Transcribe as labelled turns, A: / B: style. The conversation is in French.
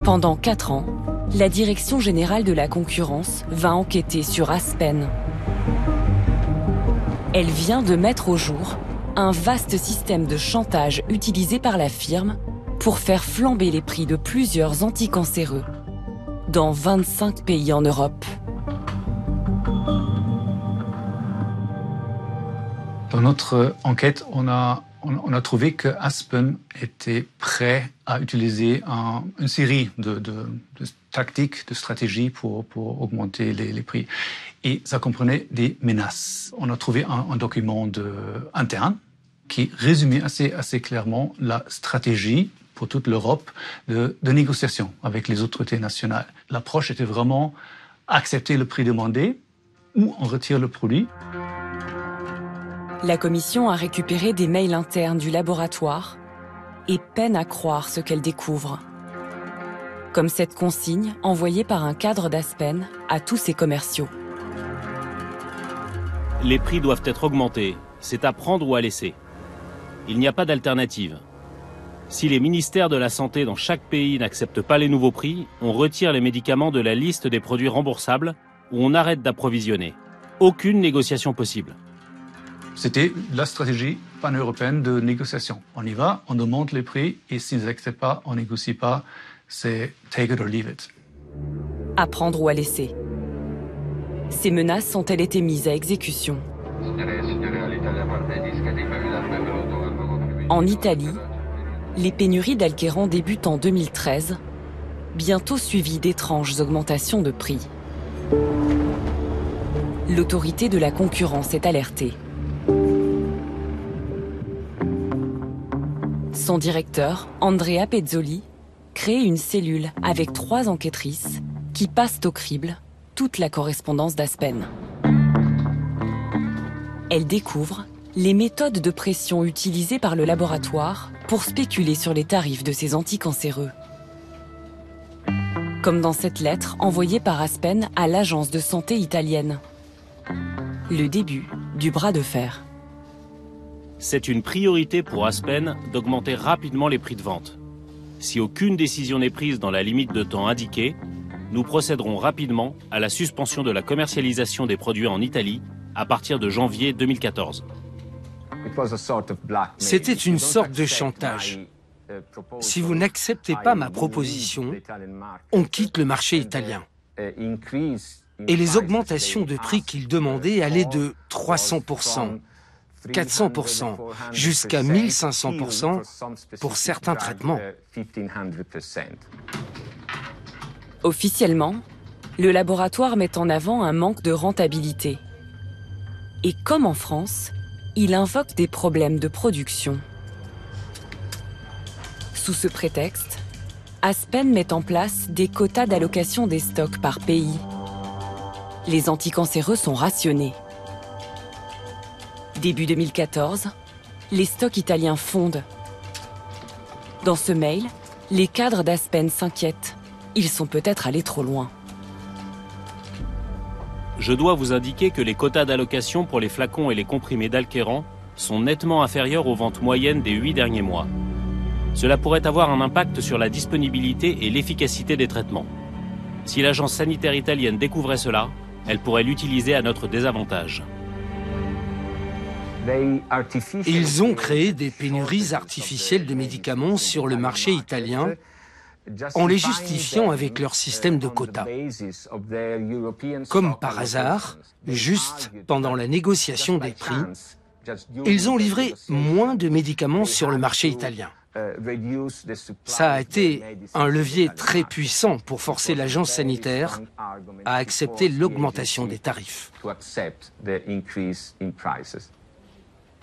A: Pendant 4 ans, la Direction générale de la concurrence va enquêter sur Aspen. Elle vient de mettre au jour un vaste système de chantage utilisé par la firme pour faire flamber les prix de plusieurs anticancéreux dans 25 pays en Europe.
B: Dans notre enquête, on a trouvé que Aspen était prêt à utiliser une série de tactiques, de stratégies pour augmenter les prix. Et ça comprenait des menaces. On a trouvé un document interne qui résumait assez clairement la stratégie pour toute l'Europe de négociation avec les autorités nationales. L'approche était vraiment accepter le prix demandé ou on retire le produit.
A: La commission a récupéré des mails internes du laboratoire et peine à croire ce qu'elle découvre. Comme cette consigne envoyée par un cadre d'Aspen à tous ses commerciaux.
C: Les prix doivent être augmentés. C'est à prendre ou à laisser. Il n'y a pas d'alternative. Si les ministères de la Santé dans chaque pays n'acceptent pas les nouveaux prix, on retire les médicaments de la liste des produits remboursables ou on arrête d'approvisionner. Aucune négociation possible.
B: C'était la stratégie pan-européenne de négociation. On y va, on demande les prix et s'ils n'acceptent pas, on négocie pas. C'est take it or leave it.
A: À prendre ou à laisser. Ces menaces ont-elles été mises à exécution? En Italie, les pénuries d'Alkéran débutent en 2013, bientôt suivies d'étranges augmentations de prix. L'autorité de la concurrence est alertée. Son directeur, Andrea Pezzoli, crée une cellule avec 3 enquêtrices qui passent au crible toute la correspondance d'Aspen. Elle découvre les méthodes de pression utilisées par le laboratoire pour spéculer sur les tarifs de ces anticancéreux. Comme dans cette lettre envoyée par Aspen à l'agence de santé italienne. Le début du bras de fer.
C: C'est une priorité pour Aspen d'augmenter rapidement les prix de vente. Si aucune décision n'est prise dans la limite de temps indiquée, nous procéderons rapidement à la suspension de la commercialisation des produits en Italie à partir de janvier 2014.
D: C'était une sorte de chantage. Si vous n'acceptez pas ma proposition, on quitte le marché italien. Et les augmentations de prix qu'il demandait allaient de 300%, 400%, jusqu'à 1500% pour certains traitements.
A: Officiellement, le laboratoire met en avant un manque de rentabilité. Et comme en France, il invoque des problèmes de production. Sous ce prétexte, Aspen met en place des quotas d'allocation des stocks par pays. Les anticancéreux sont rationnés. Début 2014, les stocks italiens fondent. Dans ce mail, les cadres d'Aspen s'inquiètent. Ils sont peut-être allés trop loin.
C: Je dois vous indiquer que les quotas d'allocation pour les flacons et les comprimés d'Alkéran sont nettement inférieurs aux ventes moyennes des 8 derniers mois. Cela pourrait avoir un impact sur la disponibilité et l'efficacité des traitements. Si l'agence sanitaire italienne découvrait cela, elle pourrait l'utiliser à notre désavantage.
D: Ils ont créé des pénuries artificielles de médicaments sur le marché italien en les justifiant avec leur système de quotas. Comme par hasard, juste pendant la négociation des prix, ils ont livré moins de médicaments sur le marché italien. Ça a été un levier très puissant pour forcer l'agence sanitaire à accepter l'augmentation des tarifs.